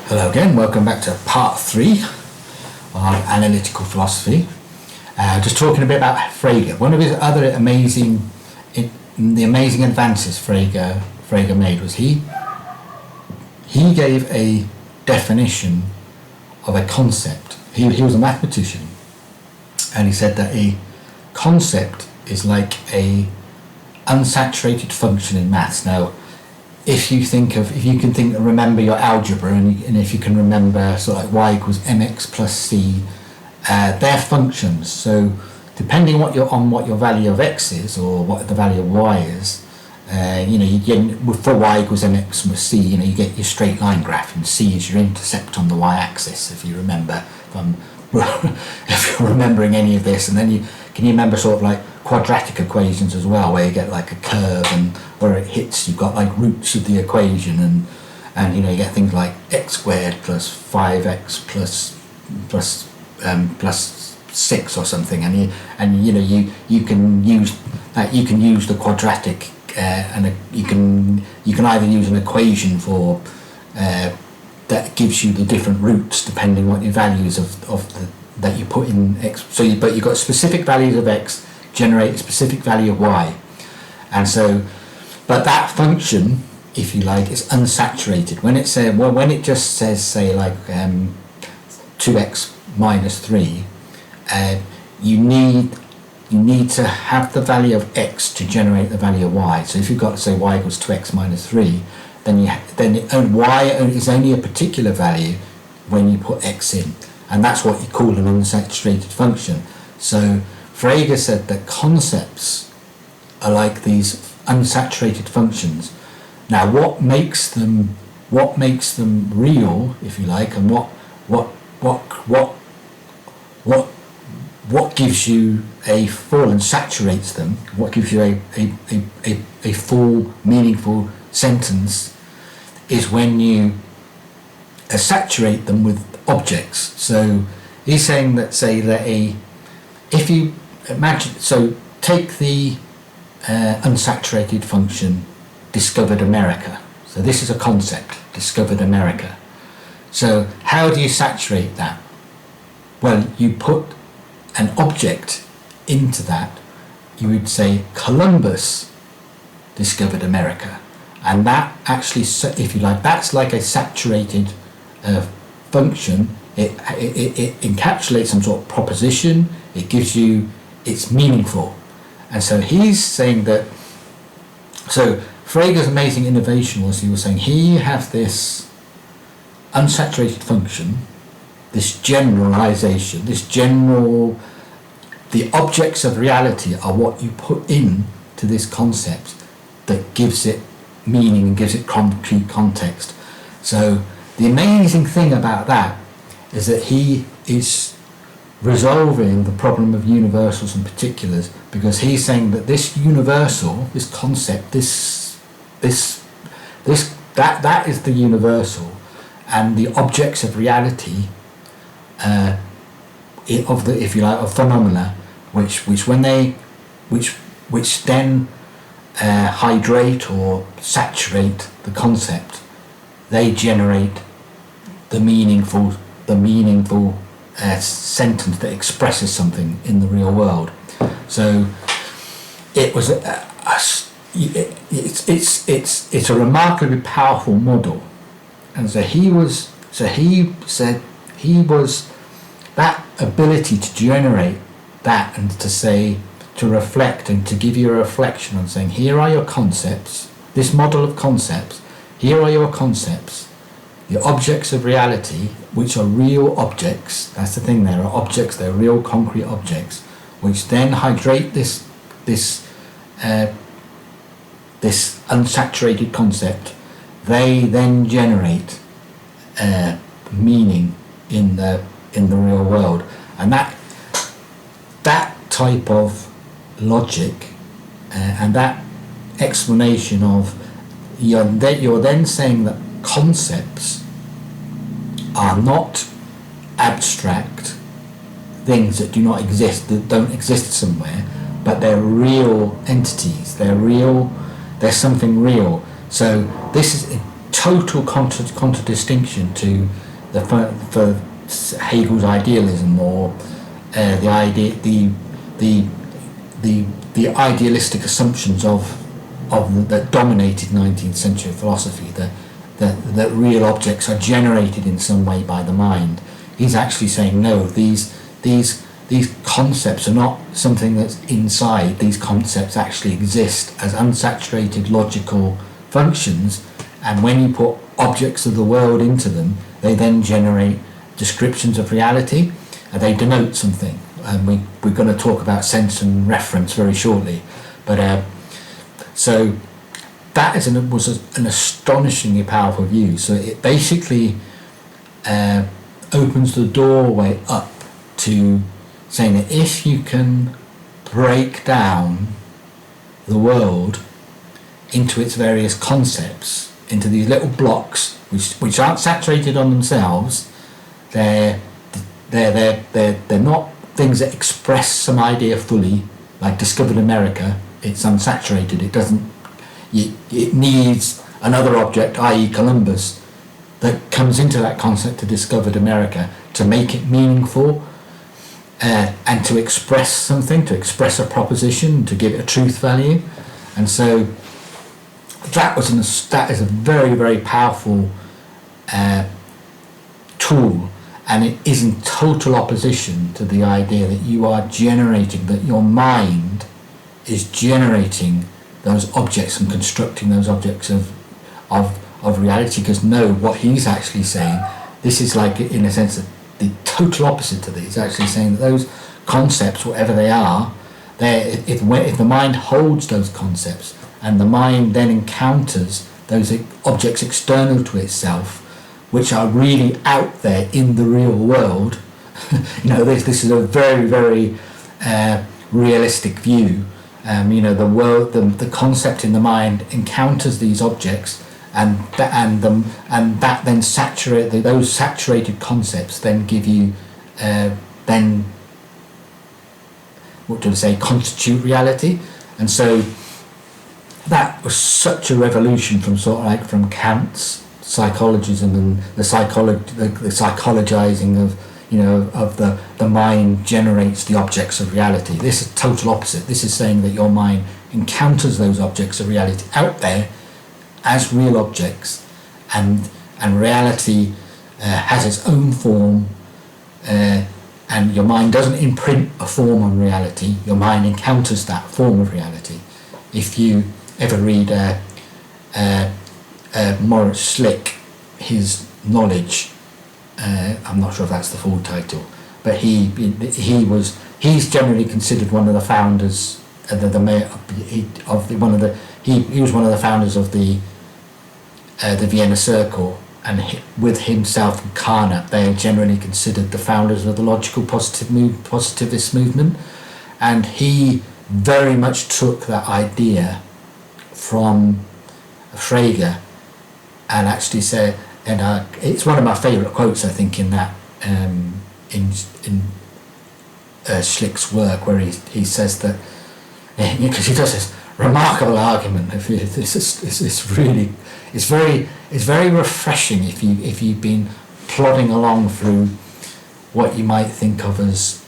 Hello again, welcome back to part 3 of Analytical Philosophy. Just talking a bit about Frege. One of his other amazing advances Frege made was he gave a definition of a concept. He was a mathematician, and he said that a concept is like a unsaturated function in maths. Now, if you can remember your algebra, and if you can remember sort of like y equals mx plus c, they're functions. So depending on what your value of x is, or what the value of y is, you get for y equals mx plus c, you get your straight line graph, and c is your intercept on the y-axis. If you remember, if you're remembering any of this, and then can you remember sort of like quadratic equations as well, where you get like a curve, and where it hits, you've got like roots of the equation, and you get things like x squared plus 5x plus 6 or something, and you can use the quadratic, and you can either use an equation for that gives you the different roots depending on your values that you put in x. But you've got specific values of x generate a specific value of y, and so, but that function, if you like, is unsaturated. When it just says, say, like 2x minus 3, you need to have the value of x to generate the value of y. So if you've got, say, y equals 2x minus 3, then y is only a particular value when you put x in, and that's what you call an unsaturated function. So Frege said that concepts are like these unsaturated functions. Now, what makes them real, if you like, and what gives you a full and saturates them, what gives you a full, meaningful sentence, is when you saturate them with objects. So he's saying that, if you imagine, so take the unsaturated function discovered America. So this is a concept, discovered America. So how do you saturate that? Well, you put an object into that. You would say Columbus discovered America, and that actually, if you like, that's like a saturated function. It encapsulates some sort of proposition. It gives you, it's meaningful. And so he's saying that, so Frege's amazing innovation was, he was saying, here you have this unsaturated function, this generalization, the objects of reality are what you put in to this concept that gives it meaning and gives it concrete context. So the amazing thing about that is that he is resolving the problem of universals and particulars, because he's saying that this universal, this concept, that is the universal, and the objects of reality, of phenomena, which then hydrate or saturate the concept, they generate the meaningful sentence that expresses something in the real world. So it was it's a remarkably powerful model, and so he said that ability to generate that, and to reflect and to give you a reflection on saying, here are your concepts, this model of concepts, here are your concepts, the objects of reality, which are real objects. That's the thing, there are objects, they're real concrete objects, which then hydrate this unsaturated concept. They then generate meaning in the real world, and that type of logic and that explanation of, you're then saying that concepts are not abstract things that do not exist, that don't exist somewhere, but they're real entities, they're something real. So this is total contradistinction to for Hegel's idealism, or the idealistic assumptions that dominated 19th century philosophy, that real objects are generated in some way by the mind. He's actually saying no, these concepts are not something that's inside. These concepts actually exist as unsaturated logical functions, and when you put objects of the world into them, they then generate descriptions of reality, and they denote something. And we're going to talk about sense and reference very shortly. But so that was an astonishingly powerful view. So it basically opens the doorway up to saying that if you can break down the world into its various concepts, into these little blocks which aren't saturated on themselves, they're not things that express some idea fully, like discovered America. It's unsaturated. It needs another object, i.e. Columbus, that comes into that concept of discovered America to make it meaningful, and to express something, to express a proposition, to give it a truth value. And so that is a very, very powerful tool, and it is in total opposition to the idea that you are generating, that your mind is generating those objects and constructing those objects of reality. Because no, what he's actually saying, this is like, in a sense, the total opposite to this. He's actually saying that those concepts, whatever they are, if the mind holds those concepts, and the mind then encounters those objects external to itself, which are really out there in the real world, this is a very, very realistic view. The world, the concept in the mind encounters these objects, and that then those saturated concepts then give you constitute reality. And so that was such a revolution from Kant's psychologism and the psychologizing of the mind generates the objects of reality. This is total opposite. This is saying that your mind encounters those objects of reality out there as real objects, and reality has its own form, and your mind doesn't imprint a form on reality. Your mind encounters that form of reality. If you ever read Maurice Schlick, his Knowledge, I'm not sure if that's the full title, but he was generally considered one of the founders he was one of the founders of the Vienna Circle, and with himself and Carnap, they are generally considered the founders of the logical positivist movement. And he very much took that idea from Frege, and actually said, and it's one of my favourite quotes, I think, in that in Schlick's work, where he says that, because he does this remarkable argument. It's very refreshing if you've been plodding along through what you might think of as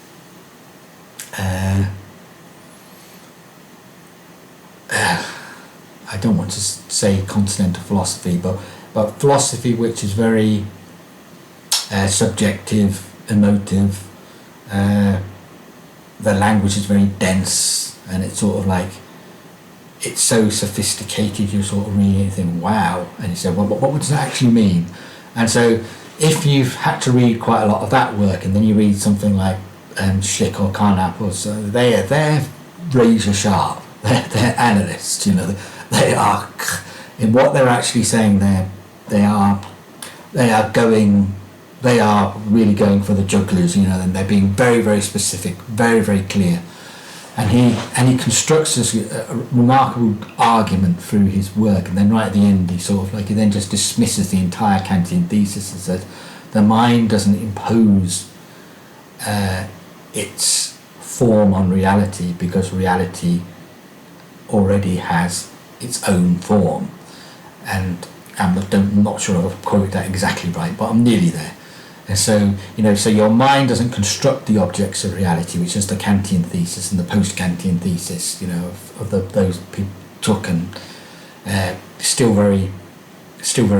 I don't want to say continental philosophy, but philosophy which is very subjective, emotive. The language is very dense, and it's sort of like, it's so sophisticated, you sort of read it and think, wow, and you say, well, what does that actually mean? And so if you've had to read quite a lot of that work, and then you read something like Schlick or Carnap or so, they're razor sharp. They're analysts, they are, in what they're actually saying, they are really going for the jugglers, and they're being very, very specific, very, very clear. And he constructs this remarkable argument through his work, and then right at the end he then just dismisses the entire Kantian thesis and says the mind doesn't impose its form on reality, because reality already has its own form. And I'm not sure I've quoted that exactly right, but I'm nearly there. And so, so your mind doesn't construct the objects of reality, which is the Kantian thesis and the post-Kantian thesis, those people took, and still very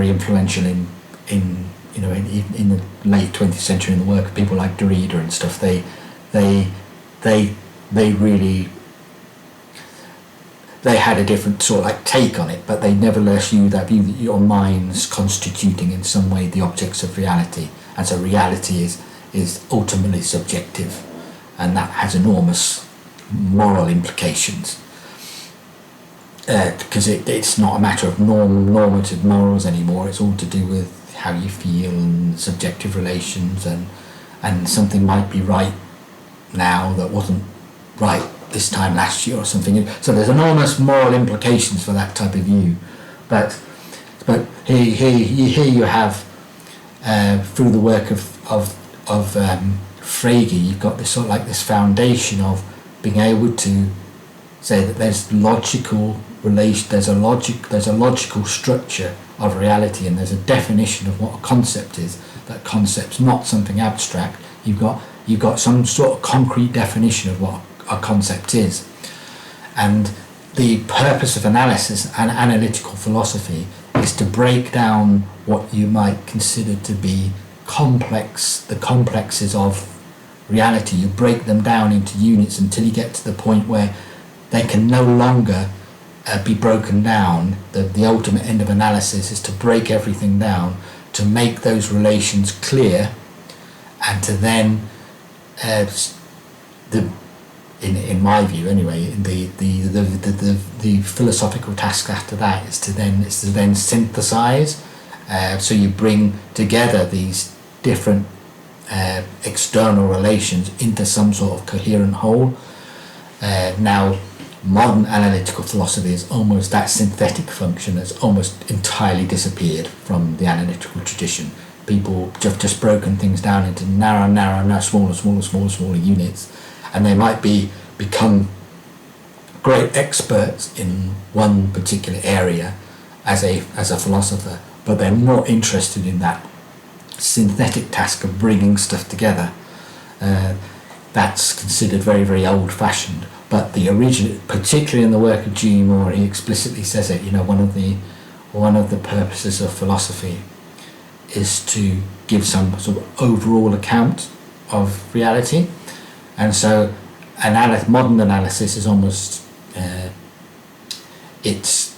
influential in the late 20th century in the work of people like Derrida and stuff. They had a different sort of like take on it, but they nevertheless used that view that your mind's constituting in some way the objects of reality, and so reality is ultimately subjective, and that has enormous moral implications, because it's not a matter of normative morals anymore. It's all to do with how you feel and subjective relations, and something might be right now that wasn't right this time last year or something. So there's enormous moral implications for that type of view. But here you have through the work of Frege, you've got this sort of like this foundation of being able to say that there's logical relation, there's a logical structure of reality, and there's a definition of what a concept is. That concept's not something abstract. You've got some sort of concrete definition of what a concept is. And the purpose of analysis and analytical philosophy is to break down what you might consider to be the complexes of reality. You break them down into units until you get to the point where they can no longer be broken down. The ultimate end of analysis is to break everything down, to make those relations clear, and to then in my view anyway, the philosophical task after that is to then synthesize. So you bring together these different external relations into some sort of coherent whole. Now, modern analytical philosophy is almost that synthetic function has almost entirely disappeared from the analytical tradition. People have just broken things down into narrow, smaller units, and they might become great experts in one particular area as a philosopher, but they're more interested in that synthetic task of bringing stuff together. That's considered very, very old-fashioned. But the original, particularly in the work of G. Moore, he explicitly says it. One of the purposes of philosophy is to give some sort of overall account of reality, and so modern analysis is almost it's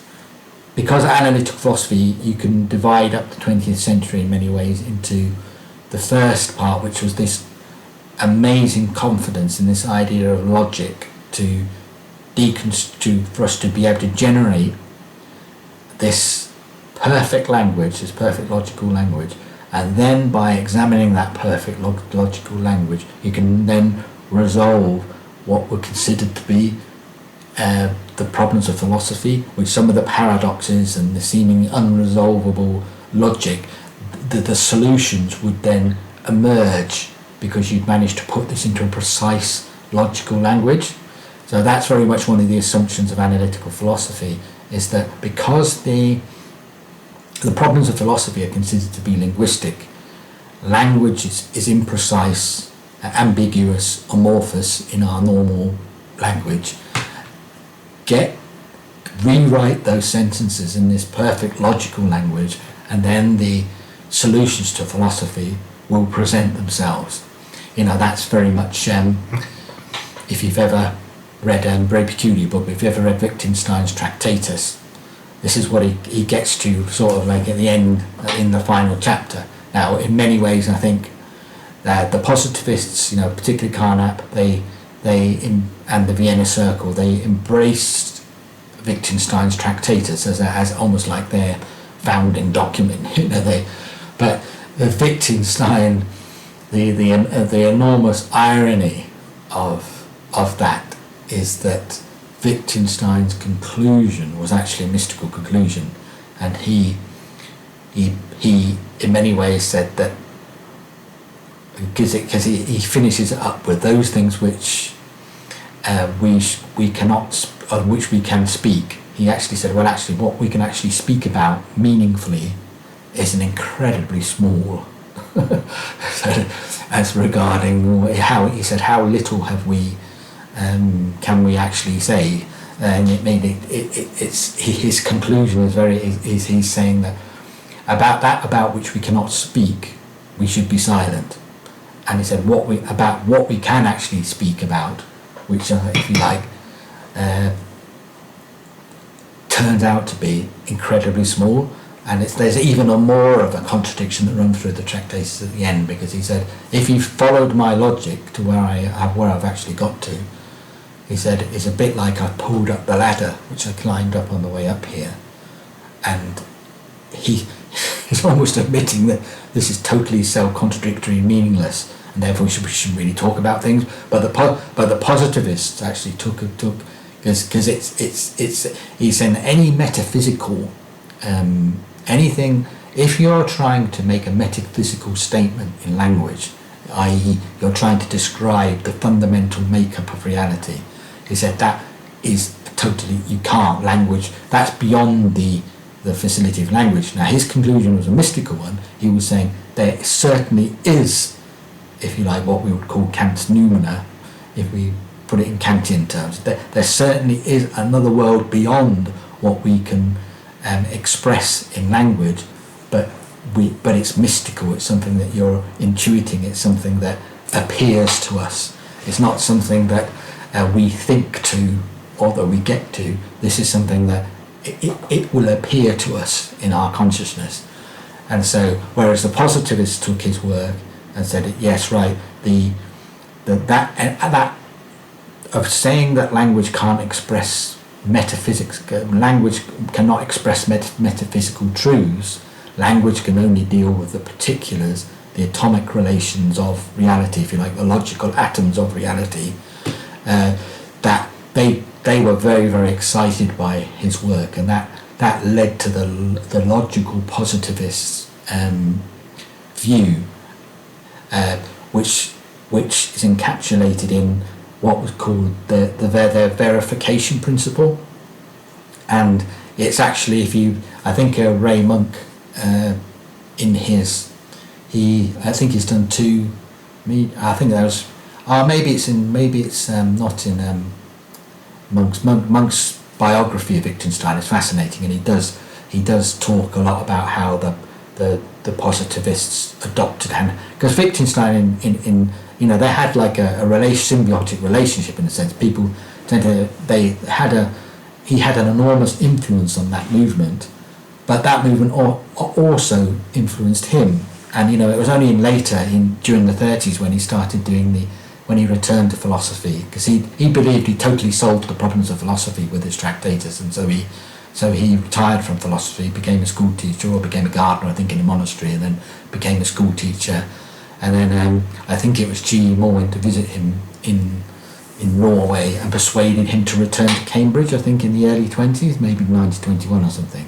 because analytical philosophy, you can divide up the 20th century in many ways into the first part, which was this amazing confidence in this idea of logic for us to be able to generate this perfect language, this perfect logical language, and then by examining that perfect logical language, you can then resolve what were considered to be the problems of philosophy, with some of the paradoxes and the seeming unresolvable logic. The solutions would then emerge because you'd managed to put this into a precise logical language. So that's very much one of the assumptions of analytical philosophy, is that because the problems of philosophy are considered to be linguistic, language is imprecise, ambiguous, amorphous in our normal language. Rewrite those sentences in this perfect logical language, and then the solutions to philosophy will present themselves. That's very much, if you've ever read a very peculiar book, if you've ever read Wittgenstein's Tractatus, this is what he gets to sort of like at the end, in the final chapter. Now, in many ways, I think that the positivists, particularly Carnap, and the Vienna Circle, they embraced Wittgenstein's Tractatus as almost like their founding document. But the Wittgenstein, the enormous irony of that is that Wittgenstein's conclusion was actually a mystical conclusion, and he in many ways said that because he finishes it up with those things which we can speak. he actually said, well, actually, what we can actually speak about meaningfully is an incredibly small. So, as regarding how he said, how little have we can we actually say, and it made it's his conclusion is he's saying that about which we cannot speak, we should be silent. And he said what we can actually speak about, which if you like turns out to be incredibly small. And there's even a more of a contradiction that runs through the Tractatus at the end, because he said, if you followed my logic to where I've actually got to, he said, it's a bit like I pulled up the ladder which I climbed up on the way up here. And he's almost admitting that this is totally self-contradictory and meaningless, and therefore we shouldn't really talk about things. But the positivists actually took because it's he's saying any metaphysical anything, if you're trying to make a metaphysical statement in language, i.e. you're trying to describe the fundamental makeup of reality, he said that is totally, you can't, language, that's beyond the facility of language. Now his conclusion was a mystical one. He was saying there certainly is, if you like, what we would call Kant's noumena, if we put it in Kantian terms, there certainly is another world beyond what we can express in language, but it's mystical. It's something that you're intuiting. It's something that appears to us. It's not something that we think to or that we get to. This is something that it will appear to us in our consciousness. And so, whereas the positivists took his work and said, yes, right, that of saying that language can't express metaphysics, language cannot express metaphysical truths, language can only deal with the particulars, the atomic relations of reality, if you like, the logical atoms of reality, that they were very, very excited by his work, and that led to the logical positivist view, which is encapsulated in what was called their verification principle. And it's actually, I think Ray Monk in his, I think he's done two, I think that was, maybe it's not in Monk's biography of Wittgenstein is fascinating, and he does talk a lot about how the positivists adopted, and because Wittgenstein in they had like a symbiotic relationship in a sense. People tend to, he had an enormous influence on that movement, but that movement also influenced him. And it was only during the 30s when he started when he returned to philosophy, because he believed he totally solved the problems of philosophy with his Tractatus, and so he retired from philosophy, became a school teacher, or became a gardener, I think, in a monastery, and then became a school teacher. And then I think it was G. Moore went to visit him in Norway and persuaded him to return to Cambridge, I think in the early 20s, maybe 1921 or something.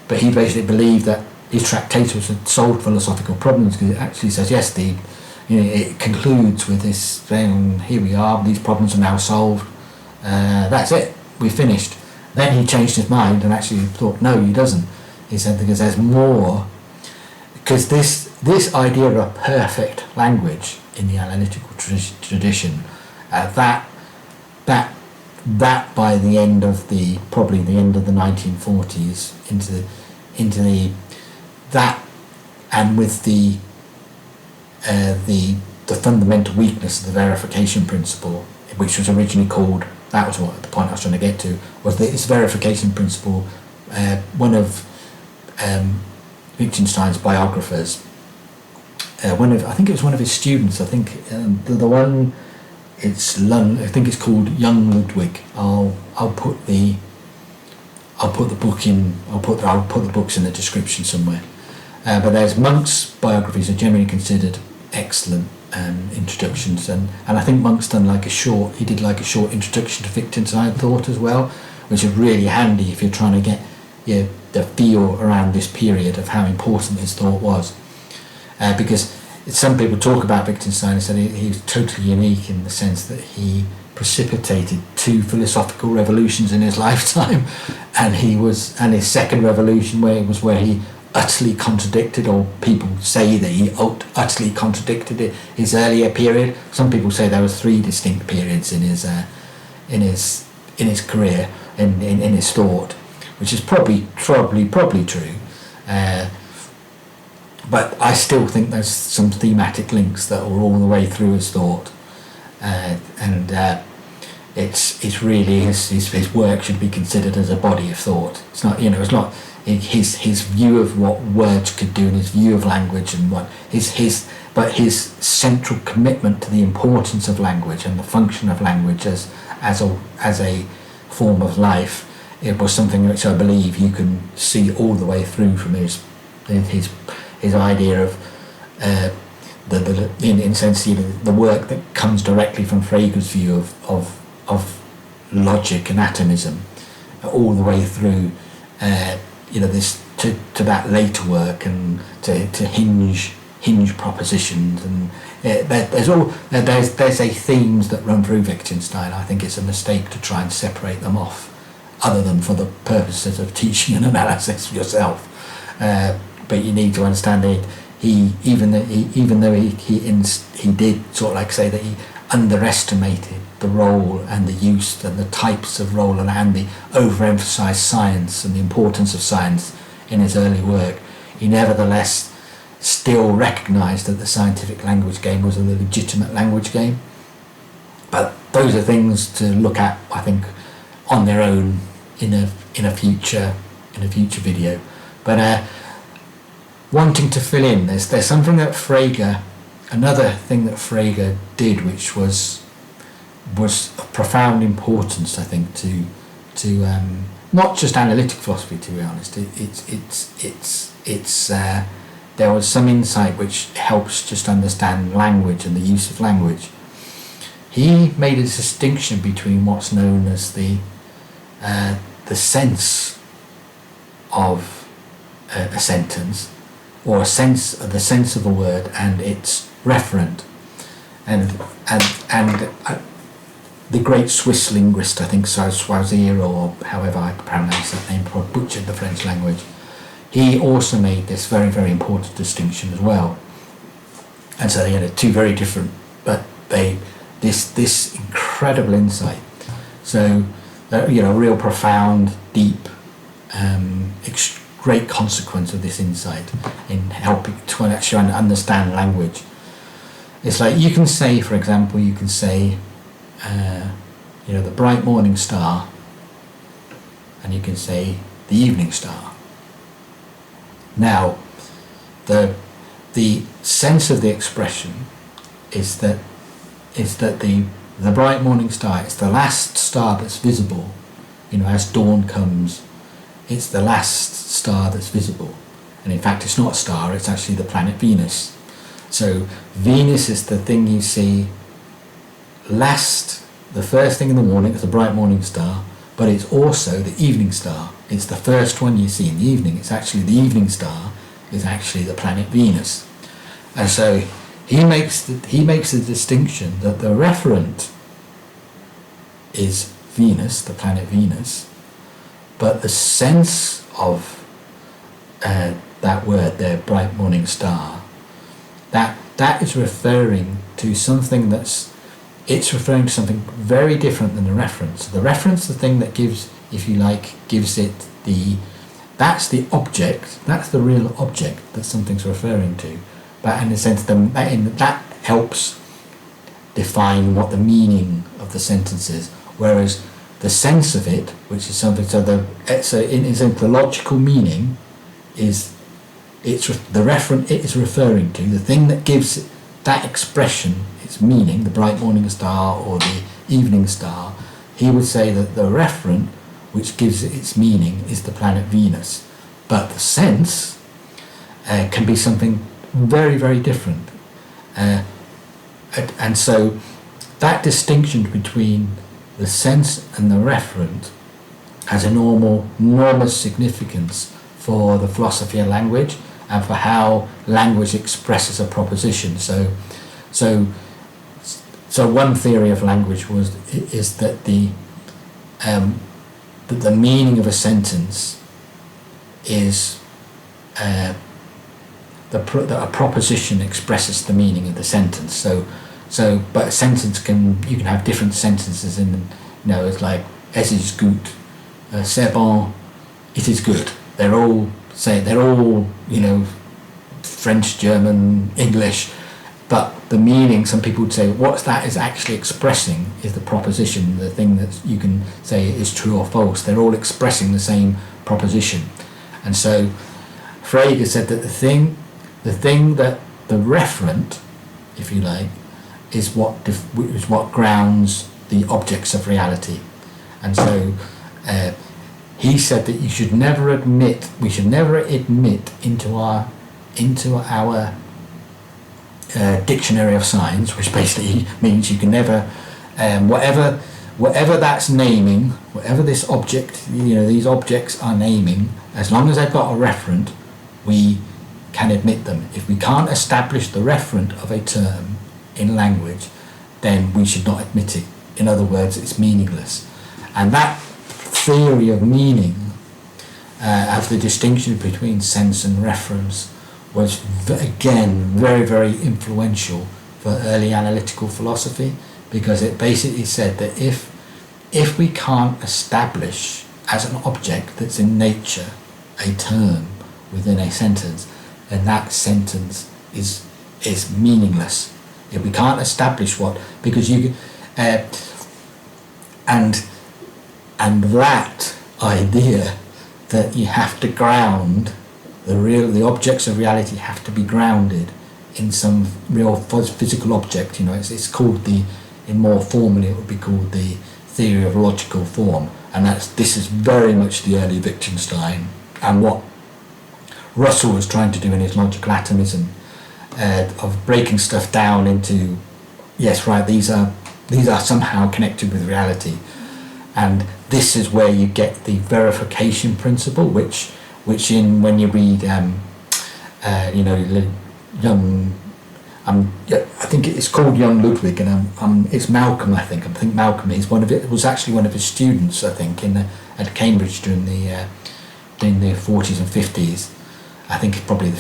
But he basically believed that his Tractatus had solved philosophical problems, because it actually says, yes, it concludes with this saying, here we are, these problems are now solved, that's it, we're finished. Then he changed his mind and actually thought, no, he doesn't. He said, because there's more, because this idea of a perfect language in the analytical tradition, that by the end of probably the end of the 1940s and with the fundamental weakness of the verification principle, which was originally called, that was what the point I was trying to get to, was that this verification principle, one of Wittgenstein's biographers, I think it was one of his students, I think the one, I think it's called Young Ludwig. I'll put the books in the description somewhere. But there's Monk's biographies are generally considered excellent introductions, and I think Monk's done he did a short introduction to Wittgenstein thought as well, which is really handy if you're trying to get the feel around this period of how important his thought was. Because some people talk about Wittgenstein and say he was totally unique in the sense that he precipitated 2 philosophical revolutions in his lifetime, and his second revolution where he utterly contradicted, or people say that he utterly contradicted his earlier period. Some people say there was 3 distinct periods in his career, in his thought, which is probably true. But I still think there's some thematic links that are all the way through his thought, it's really his work should be considered as a body of thought. It's not his view of what words could do and his view of language and what his central commitment to the importance of language and the function of language as a form of life. It was something which I believe you can see all the way through from his idea of the work that comes directly from Frege's view of logic and atomism, all the way through this to that later work and to hinge propositions, and there's a themes that run through Wittgenstein. I think it's a mistake to try and separate them off, other than for the purposes of teaching and analysis yourself. But you need to understand it. Even though he did sort of like say that he underestimated the role and the use and the types of role and the overemphasized science and the importance of science in his early work, he nevertheless still recognized that the scientific language game was a legitimate language game. But those are things to look at, I think, on their own in a future video. But wanting to fill in, there's something that another thing that Frege did, which was of profound importance, I think, to not just analytic philosophy, to be honest. There was some insight which helps just understand language and the use of language. He made a distinction between what's known as the sense of a sentence, or the sense of a word, and its referent, and the great Swiss linguist, I think Saussure, or however I pronounce that name, probably butchered the French language. He also made this very, very important distinction as well. And so they had 2 very different, but this incredible insight. So real profound, deep, great consequence of this insight in helping to actually understand language. It's like you can say, for example, the bright morning star, and you can say the evening star. Now, the sense of the expression is that the bright morning star, it's the last star that's visible. As dawn comes, it's the last star that's visible. And in fact, it's not a star, it's actually the planet Venus. So Venus is the thing you see last, the first thing in the morning. It's a bright morning star, but it's also the evening star. It's the first one you see in the evening. It's actually the evening star is actually the planet Venus. And so he makes the distinction that the referent is Venus, the planet Venus, but the sense of that word there, bright morning star, that is referring to something it's referring to something very different than the reference. The reference, the thing that gives, if you like, gives it that's the object, that's the real object that something's referring to. But in a sense, that helps define what the meaning of the sentence is. Whereas the sense of it, which is something, in a sense, the logical meaning is the referent it is referring to, the thing that gives that expression its meaning, the bright morning star or the evening star. He would say that the referent which gives it its meaning is the planet Venus, but the sense can be something very, very different, and so that distinction between the sense and the referent has enormous significance for the philosophy of language and for how language expresses a proposition. So so one theory of language is that the meaning of a sentence is that a proposition expresses the meaning of the sentence. So but a sentence you can have different sentences in, it's like es ist gut, c'est bon, it is good. They're all French, German, English, but the meaning, some people would say, what that is actually expressing is the proposition, the thing that you can say is true or false. They're all expressing the same proposition. And so Frege said that the thing that the referent, if you like, is what grounds the objects of reality. And so he said that we should never admit into our dictionary of signs, which basically means you can never, whatever that's naming, whatever this object, these objects are naming, as long as they've got a referent, we can admit them. If we can't establish the referent of a term in language, then we should not admit it. In other words, it's meaningless. And that theory of meaning, of the distinction between sense and reference, was again very, very influential for early analytical philosophy, because it basically said that if we can't establish as an object that's in nature a term within a sentence, then that sentence is meaningless. If we can't establish because you and that idea that you have to ground the objects of reality have to be grounded in some real physical object. It's called in more formally it would be called the theory of logical form, and this is very much the early Wittgenstein and what Russell was trying to do in his logical atomism, of breaking stuff down into, yes, right, these are somehow connected with reality, and this is where you get the verification principle, which when you read young, I think it's called Young Ludwig, and it's Malcolm. I think Malcolm is was actually one of his students. I think at Cambridge during the 40s and 50s. I think it probably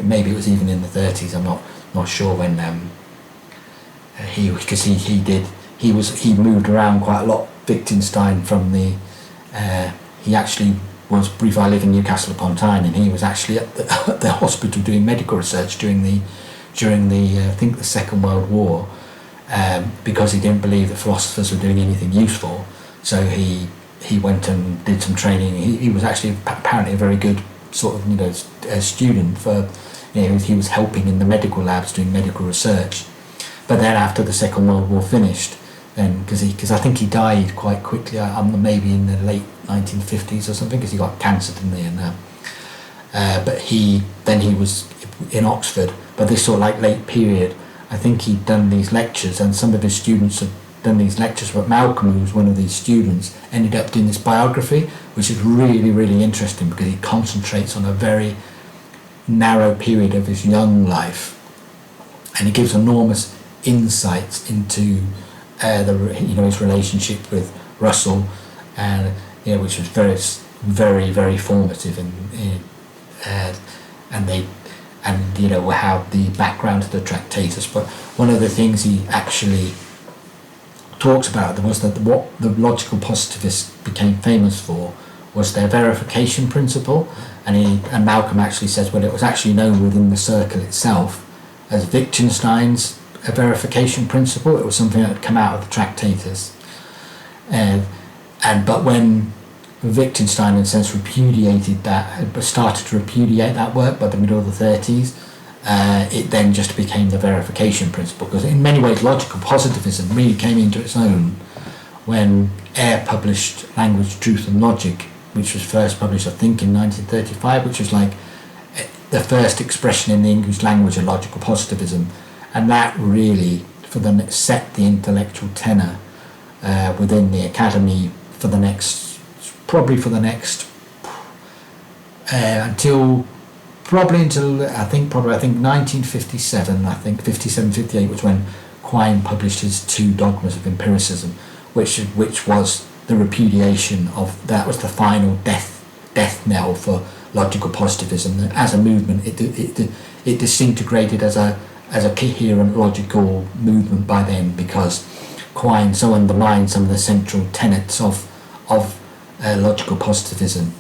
maybe it was even in the 30s. I'm not sure when he moved around quite a lot. Wittgenstein from he actually was briefly. I live in Newcastle upon Tyne, and he was actually at the hospital doing medical research during the I think the Second World War, because he didn't believe that philosophers were doing anything useful. So he went and did some training. He was actually apparently a very good sort of student for he was helping in the medical labs doing medical research. But then after the Second World War finished, then because I think he died quite quickly, maybe in the late 1950s or something, because he got cancer, didn't he? And but he was in Oxford, but this sort of like late period, I think he'd done these lectures, and some of his students had done these lectures, but Malcolm, who was one of these students, ended up doing this biography, which is really, really interesting, because he concentrates on a very narrow period of his young life, and he gives enormous insights into his relationship with Russell, and which was very, very, very formative, and how the background to the Tractatus. But one of the things he actually talks about was that what the logical positivists became famous for was their verification principle, and Malcolm actually says, well, it was actually known within the circle itself as Wittgenstein's verification principle. It was something that had come out of the Tractatus, but when Wittgenstein in a sense started to repudiate that work by the middle of the 30s, it then just became the verification principle, because in many ways logical positivism really came into its own when Ayer published Language, Truth and Logic, which was first published I think in 1935, which was like the first expression in the English language of logical positivism, and that really set the intellectual tenor within the academy until I think 1957, 58 was when Quine published his Two Dogmas of Empiricism, which was the repudiation of, that was the final death knell for logical positivism. As a movement, it disintegrated as a coherent logical movement by then, because Quine so underlined some of the central tenets of logical positivism.